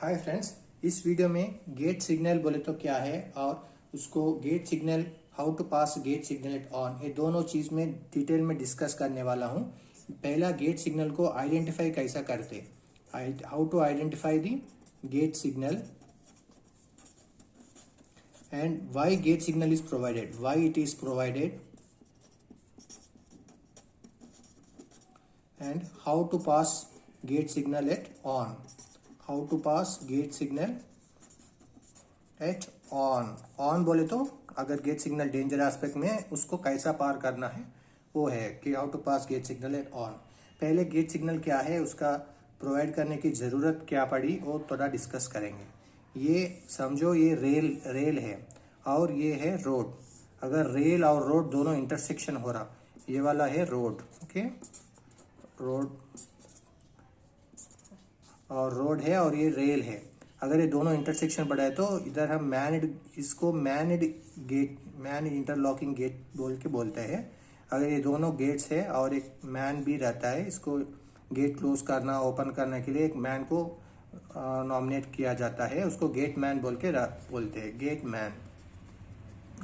हाय friends, इस video में gate signal बोले तो क्या है और उसको gate signal, how to pass gate signal at on, ये दोनों चीज में डिटेल में डिस्कस करने वाला हूँ। पहला, गेट सिग्नल को आइडेंटिफाई कैसा करते, how to identify the gate signal and why gate signal is provided, why it is provided, and how to pass gate signal at on, how to pass gate signal at on बोले तो अगर gate signal danger aspect में उसको कैसा पार करना है वो है कि how to pass gate signal at on. पहले गेट सिग्नल क्या है, उसका प्रोवाइड करने की ज़रूरत क्या पड़ी वो थोड़ा डिस्कस करेंगे। ये समझो, ये रेल है और ये है रोड। अगर रेल और रोड दोनों इंटरसेक्शन हो रहा, ये वाला है रोड, ओके, रोड और रोड है और ये रेल है। अगर ये दोनों इंटरसेक्शन पड़ा है तो इधर हम इसको मैनड इंटरलॉकिंग गेट बोलते हैं। अगर ये दोनों गेट्स है और एक मैन भी रहता है, इसको गेट क्लोज करना ओपन करने के लिए एक मैन को नॉमिनेट किया जाता है, उसको गेट मैन बोलते हैं, गेट मैन,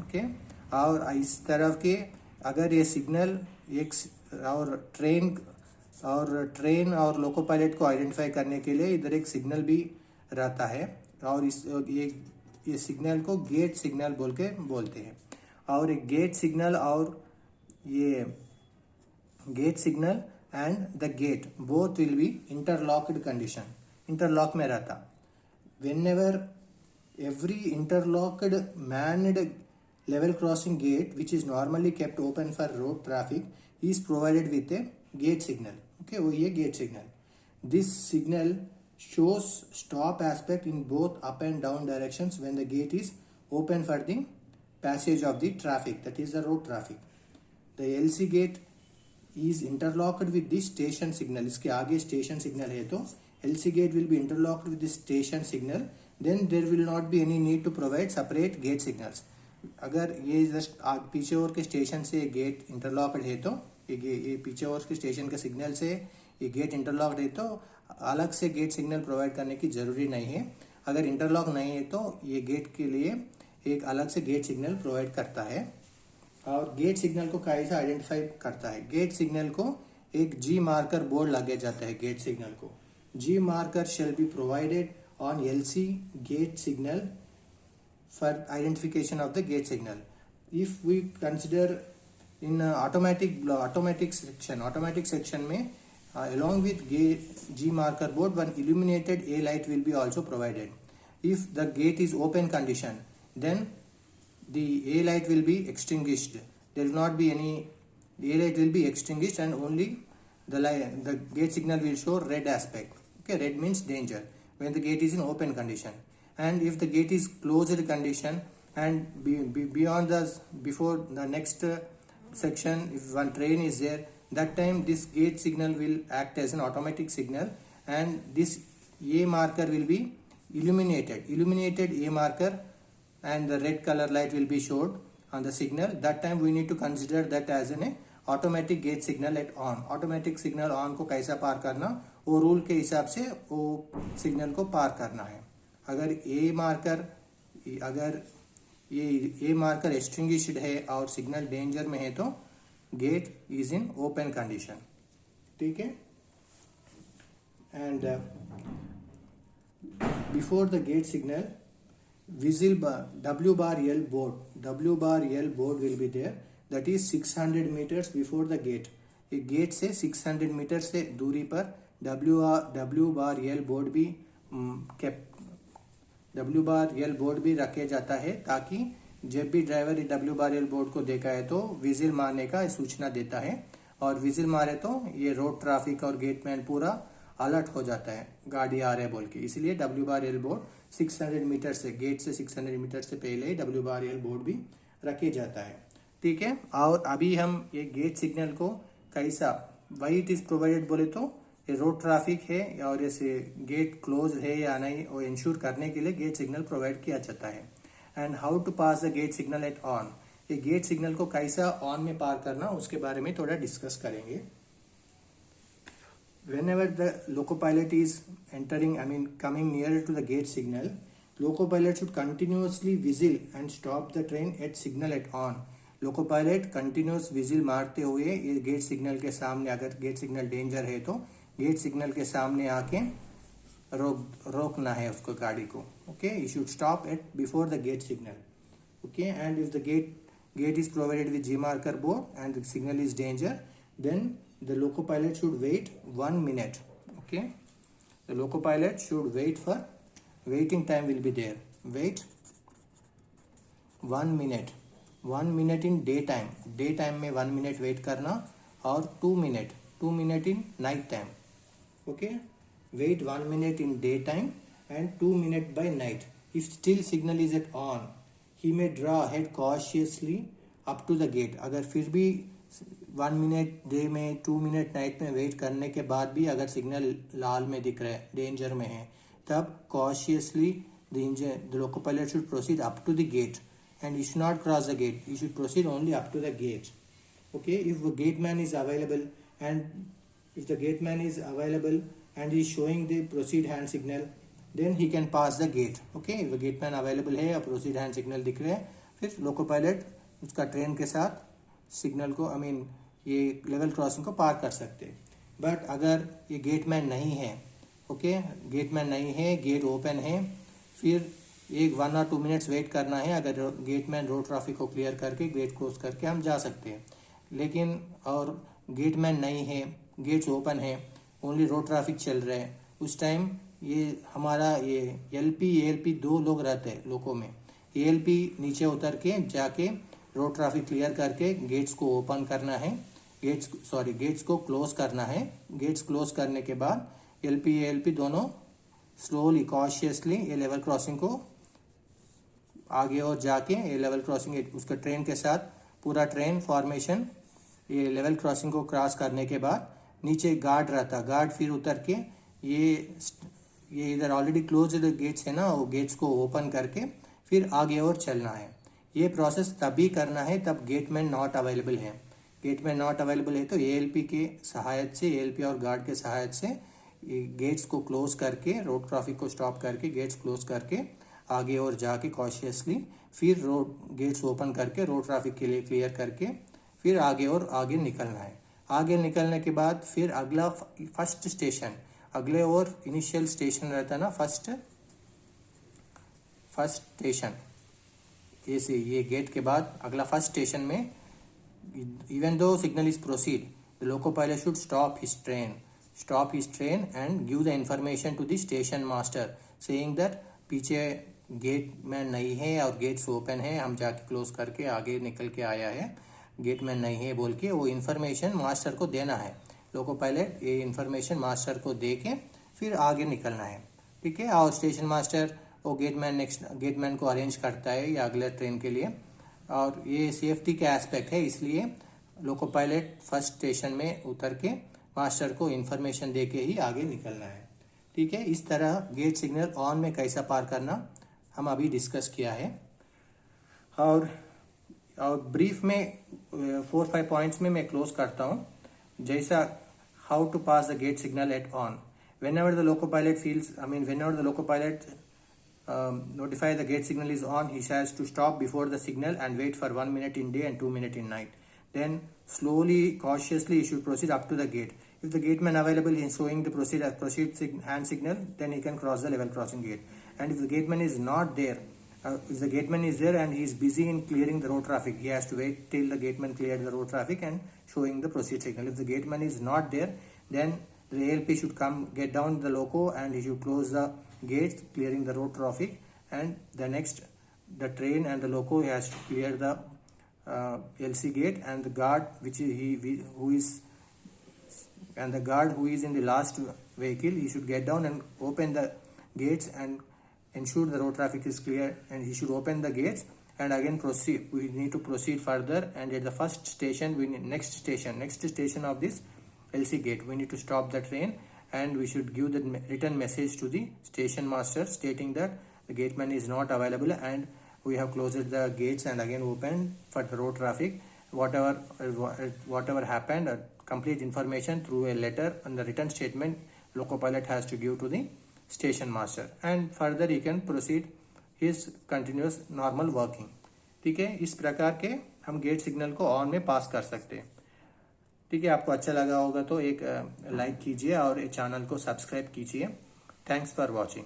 ओके। और इस तरफ के अगर ये सिग्नल एक ट्रेन और लोको पायलट को आइडेंटिफाई करने के लिए इधर एक सिग्नल भी रहता है और ये सिग्नल को गेट सिग्नल बोलते हैं। और एक गेट सिग्नल और ये gate signal and the gate both will be interlocked condition, interlock में रहता। Whenever every interlocked manned level crossing gate which is normally kept open for road traffic is provided with a gate signal, okay, वो ये gate signal. This signal shows stop aspect in both up and down directions when the gate is open for the passage of the traffic, that is the road traffic. The LC gate is interlocked with the station signal. इसके आगे station signal है तो LC gate will be interlocked with the station signal. Then there will not be any need to provide separate gate signals. अगर ये just पीछे और के station से गेट इंटरलॉक्ड है तो ये पीछे और के स्टेशन के सिग्नल से ये गेट इंटरलॉक्ड है तो अलग से गेट सिग्नल प्रोवाइड करने की जरूरी नहीं है। अगर इंटरलॉक नहीं है तो ये गेट के लिए एक अलग से गेट सिग्नल प्रोवाइड करता है। और गेट सिग्नल को कैसे आइडेंटिफाई करता है, गेट सिग्नल को एक जी मार्कर बोर्ड लगे जाता है। गेट सिग्नल को G marker shall be provided on LC gate signal for identification of the gate signal. If we consider in automatic section में along with G marker board one illuminated A light will be also provided. If the gate is open condition, then the A light will be extinguished. There will not be any A light will be extinguished and only the gate signal will show red aspect. Okay, red means danger when the gate is in open condition. And if the gate is closed condition and before the next section, if one train is there, that time this gate signal will act as an automatic signal and this A marker will be illuminated A marker and the red color light will be showed on the signal. That time we need to consider that as an automatic gate signal at on. Automatic signal on को कैसा पार करना, वो rule के हिसाब से वो signal को पार करना है। अगर ये मार्कर एक्सटिंग्विश्ड है और सिग्नल डेंजर में है तो gate is in open condition, ठीक है। And before the gate signal whistle W bar L board will be there, that is 600 meters before the gate. एक गेट से 600 मीटर से दूरी पर W bar L बोर्ड भी रखे जाता है ताकि जब भी driver W bar L board को देखा है तो विजिल मारने का सूचना देता है और विजिल मारे तो ये रोड ट्रैफिक और गेटमैन पूरा अलर्ट हो जाता है, गाड़ी आ रहा है बोल के। इसलिए W bar L board 600 metre से, गेट से 600 मीटर से पहले W bar L बोर्ड भी रखे जाता है, ठीक है। और अभी हम ये गेट सिग्नल को कैसा, वाई इट इज प्रोवाइडेड बोले तो ये रोड ट्रैफिक है और ऐसे गेट क्लोज है या नहीं वो इंश्योर करने के लिए गेट सिग्नल प्रोवाइड किया जाता है। And how to pass the gate signal at on, ये गेट सिग्नल को कैसा ऑन में पार करना उसके बारे में थोड़ा डिस्कस करेंगे। whenever the loco pilot is entering, coming nearer to the gate signal, loco pilot should continuously whistle and stop the train at signal at on. Loco pilot continuous vigil मारते हुए ये गेट सिग्नल के सामने, अगर gate signal danger है तो gate signal के सामने आके रोकना है उसको, गाड़ी को. Okay, you should stop at before the gate signal. Okay, and if the gate is provided with G marker board and the signal is danger, then the loco pilot should wait 1 minute. Okay, the loco pilot should wait for, waiting time will be there, wait 1 minute. 1 minute in daytime में 1 minute wait करना, और 2 minute in night time. Okay, wait 1 minute in daytime and 2 minute by night. If still signal is at on, he may draw ahead cautiously up to the gate. अगर फिर भी 1 minute day में 2 minute night में wait करने के बाद भी अगर सिग्नल लाल में दिख रहा है, डेंजर में है, तब cautiously the loco pilot should proceed up to the gate and you should not cross the gate, you should proceed only up to the gate. Okay, if the gateman is available and is showing the proceed hand signal, then he can pass the gate. Okay, if the gateman available है और proceed hand signal दिख रहे हैं, फिर loco pilot उसका train के साथ signal को ये लेवल क्रॉसिंग को पार कर सकते हैं. बट अगर ये गेटमैन नहीं है, ओके, गेटमैन नहीं है, गेट ओपन है, फिर 1 or 2 मिनट्स वेट करना है. अगर गेटमैन रोड ट्रैफिक को क्लियर करके गेट क्लोज करके हम जा सकते हैं. लेकिन और गेटमैन नहीं है, गेट्स ओपन है, ओनली रोड ट्रैफिक चल रहा है, उस टाइम ये हमारा ये एएलपी 2 लोग रहते हैं लोको में. एएलपी नीचे उतर के जाके रोड ट्रैफिक क्लियर करके गेट्स को ओपन करना है, गेट्स को क्लोज करना है. गेट्स क्लोज करने के बाद एएलपी दोनों स्लोली कॉशियसली ये लेवल क्रॉसिंग को आगे और जाके ये लेवल क्रॉसिंग उसका ट्रेन के साथ पूरा ट्रेन फॉर्मेशन ये लेवल क्रॉसिंग को क्रॉस करने के बाद नीचे गार्ड रहता, गार्ड फिर उतर के ये इधर ऑलरेडी क्लोज गेट्स है ना, वो गेट्स को ओपन करके फिर आगे और चलना है. ये प्रोसेस तभी करना है तब गेटमैन नॉट अवेलेबल है. गेटमैन नॉट अवेलेबल है तो एएलपी के सहायता से, एएलपी और गार्ड के सहायता से गेट्स को क्लोज करके, रोड ट्रैफिक को स्टॉप करके, गेट्स क्लोज करके आगे और जाके कॉशियसली फिर रोड गेट्स ओपन करके रोड ट्रैफिक के लिए क्लियर करके फिर आगे निकलना है. आगे निकलने के बाद फिर अगला फर्स्ट स्टेशन, अगले और इनिशियल स्टेशन रहता है ना, फर्स्ट स्टेशन, ये गेट के बाद अगला फर्स्ट स्टेशन में, even though signal is proceed, the loco pilot should stop his train and give the information to the station master saying that पीछे गेट मैन नहीं है और गेट्स ओपन है, हम जाके क्लोज करके आगे निकल के आया है, गेट मैन नहीं है बोल के वो इन्फॉर्मेशन मास्टर को देना है. लोको पायलट ये इन्फॉर्मेशन मास्टर को दे के फिर आगे निकलना है. ठीक है, और स्टेशन मास्टर वो गेटमैन को अरेंज करता है या अगले ट्रेन के लिए. और ये सेफ्टी का एस्पेक्ट है, इसलिए लोको पायलट फर्स्ट स्टेशन में उतर के मास्टर को इन्फॉर्मेशन दे के ही आगे निकलना है. ठीक है, इस तरह गेट सिग्नल ऑन में कैसा पार करना हम अभी डिस्कस किया है. और ब्रीफ में 4-5 पॉइंट्स में मैं क्लोज करता हूँ. जैसा how to pass the gate signal at on. whenever the loco pilot notify the gate signal is on, he has to stop before the signal and wait for 1 minute in day and 2 minute in night. Then slowly, cautiously, he should proceed up to the gate. If the gateman available is showing the proceed hand signal, then he can cross the level crossing gate. And if the gateman is not there, if the gateman is there and he is busy in clearing the road traffic, he has to wait till the gateman cleared the road traffic and showing the proceed signal. If the gateman is not there, then the ALP should get down the loco and he should close the gates, clearing the road traffic, and the train and the loco has to clear the LC gate, and the guard who is in the last vehicle, he should get down and open the gates and ensure the road traffic is clear, and he should open the gates and again proceed. We need to proceed further, and at the first station next station of this LC gate, we need to stop the train and we should give the written message to the station master stating that the gateman is not available and we have closed the gates and again opened for the road traffic. Whatever happened, complete information through a letter and the written statement Locopilot has to give to the station master, and further he can proceed his continuous normal working. ठीक है, इस प्रकार के हम gate signal को on में पास कर सकते हैं. ठीक है, आपको अच्छा लगा होगा तो एक लाइक कीजिए और चैनल को सब्सक्राइब कीजिए. Thanks for watching.